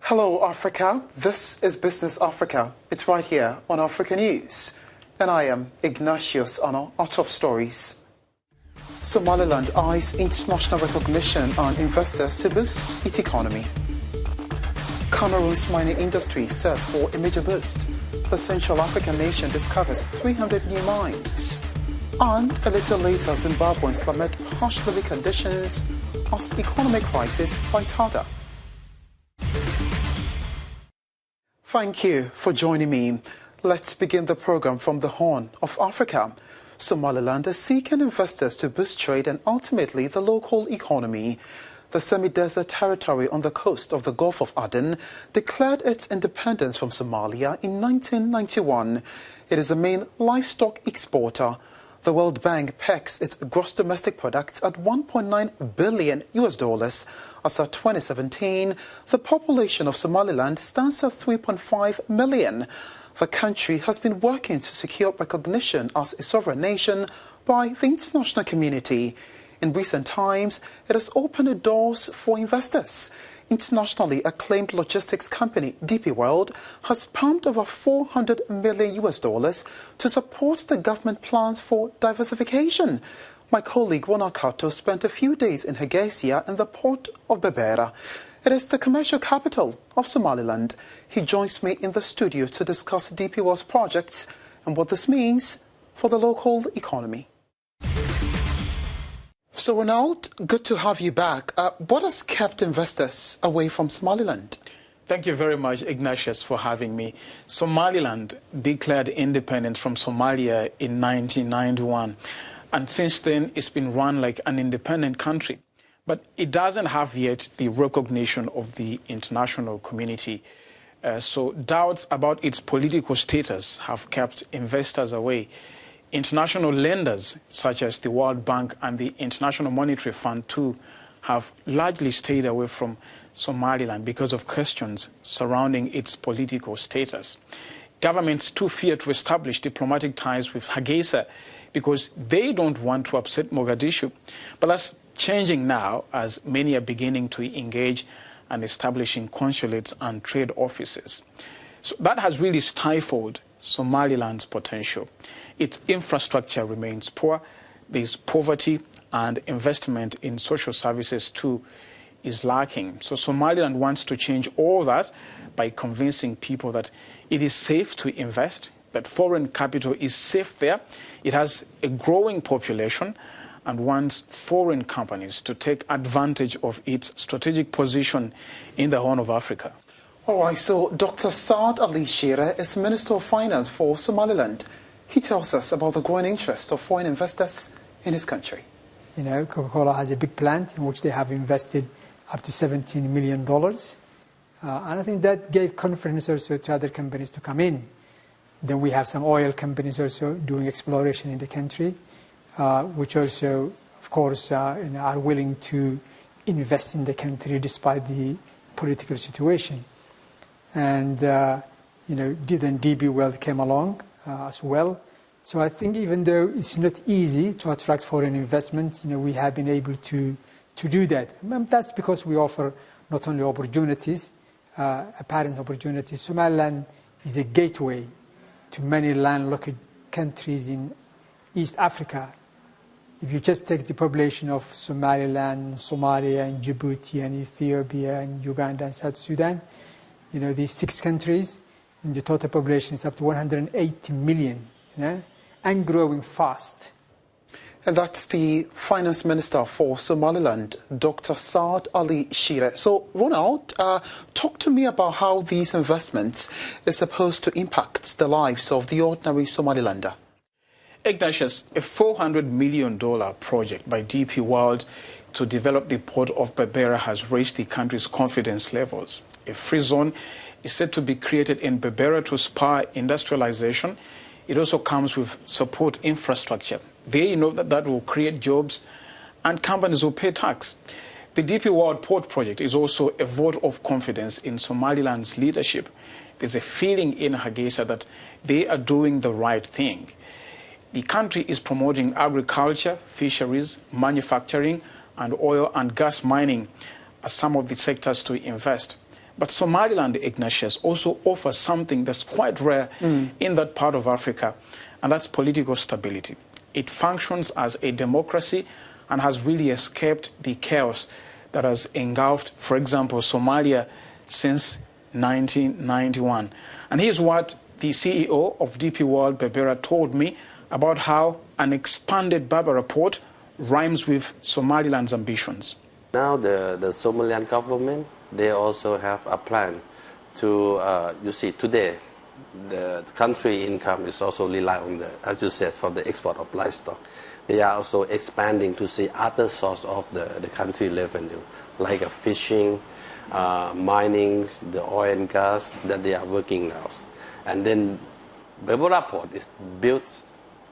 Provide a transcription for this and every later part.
Hello, Africa. This is Business Africa. It's right here on Africa News. And I am Ignatius Ono, our top stories. Somaliland eyes international recognition on investors to boost its economy. Cameroon's mining industry set for a major boost. The Central African nation discovers 300 new mines. And a little later, Zimbabweans lament harsh living conditions as economic crisis bites harder. Thank you for joining me. Let's begin the program from the Horn of Africa. Somaliland is seeking investors to boost trade and ultimately the local economy. The semi-desert territory on the coast of the Gulf of Aden declared its independence from Somalia in 1991. It is a main livestock exporter. The World Bank pegs its gross domestic product at $1.9 billion US. As of 2017, the population of Somaliland stands at 3.5 million. The country has been working to secure recognition as a sovereign nation by the international community. In recent times, it has opened the doors for investors. Internationally acclaimed logistics company DP World has pumped over $400 million US to support the government plans for diversification. My colleague Ronald Kato spent a few days in Hargeisa in the port of Berbera. It is the commercial capital of Somaliland. He joins me in the studio to discuss DP World's projects and what this means for the local economy. So, Ronald, good to have you back. What has kept investors away from Somaliland? Thank you very much, Ignatius, for having me. Somaliland declared independence from Somalia in 1991. And since then, it's been run like an independent country. But it doesn't have yet the recognition of the international community. So doubts about its political status have kept investors away. International lenders, such as the World Bank and the International Monetary Fund, too, have largely stayed away from Somaliland because of questions surrounding its political status. Governments, too, fear to establish diplomatic ties with Hargeisa because they don't want to upset Mogadishu. But that's changing now, as many are beginning to engage and establishing consulates and trade offices. So that has really stifled Somaliland's potential. Its infrastructure remains poor. There's poverty, and investment in social services too is lacking. So Somaliland wants to change all that by convincing people that it is safe to invest, that foreign capital is safe there. It has a growing population and wants foreign companies to take advantage of its strategic position in the Horn of Africa. All right, so Dr. Saad Ali Shire is Minister of Finance for Somaliland. He tells us about the growing interest of foreign investors in his country. You know, Coca-Cola has a big plant in which they have invested up to $17 million. And I think that gave confidence also to other companies to come in. Then we have some oil companies also doing exploration in the country, which also, of course, are willing to invest in the country despite the political situation. And, then DB World came along as well. So I think even though it's not easy to attract foreign investment, we have been able to do that. And that's because we offer not only opportunities, apparent opportunities. Somaliland is a gateway to many landlocked countries in East Africa. If you just take the population of Somaliland, Somalia, and Djibouti, and Ethiopia, and Uganda, and South Sudan, these 6 countries, and the total population is up to 180 million, and growing fast. And that's the Finance Minister for Somaliland, Dr. Saad Ali Shire. So, Ronald, talk to me about how these investments are supposed to impact the lives of the ordinary Somalilander. Ignatius, a $400 million project by DP World to develop the port of Berbera has raised the country's confidence levels. A free zone is said to be created in Berbera to spur industrialization. It also comes with support infrastructure. They know that will create jobs and companies will pay tax. The DP World Port project is also a vote of confidence in Somaliland's leadership. There's a feeling in Hargeisa that they are doing the right thing. The country is promoting agriculture, fisheries, manufacturing, and oil and gas mining as some of the sectors to invest. But Somaliland, Ignatius, also offers something that's quite rare in that part of Africa, and that's political stability. It functions as a democracy and has really escaped the chaos that has engulfed, for example, Somalia since 1991. And here's what the CEO of DP World, Berbera, told me about how an expanded Berbera port rhymes with Somaliland's ambitions. Now the Somaliland government, they also have a plan to, you see, today the country income is also rely on the, as you said, for the export of livestock. They are also expanding to see other source of the country revenue, like fishing, mining, the oil and gas that they are working now. And then Berbera port is built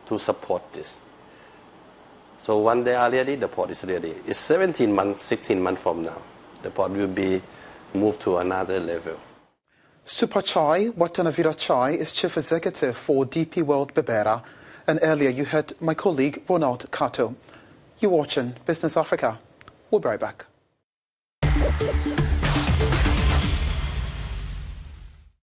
to support this. So when they are ready, the port is ready. It's 17 months, 16 months from now. The port will be moved to another level. Supachai Watanavira Chai is Chief Executive for DP World Berbera. And earlier you heard my colleague Ronald Kato. You're watching Business Africa. We'll be right back.